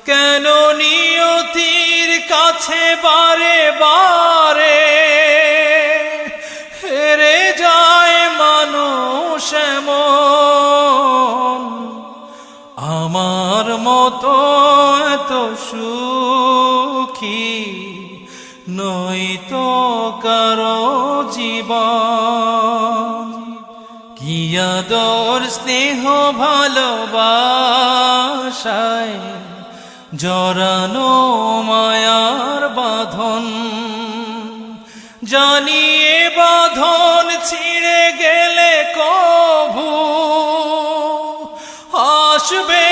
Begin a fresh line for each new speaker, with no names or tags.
কেন নিয়তির কাছে বারে বারে হেরে যায় মানুষ এমন? আমার মতো এত সুখী নয়তো কারো জীবন। কি আদর স্নেহ ভালোবাসায় জড়ানো মায়ার বাঁধন, জানিয়ে বাঁধন ছিঁড়ে গেলে কভু আসবে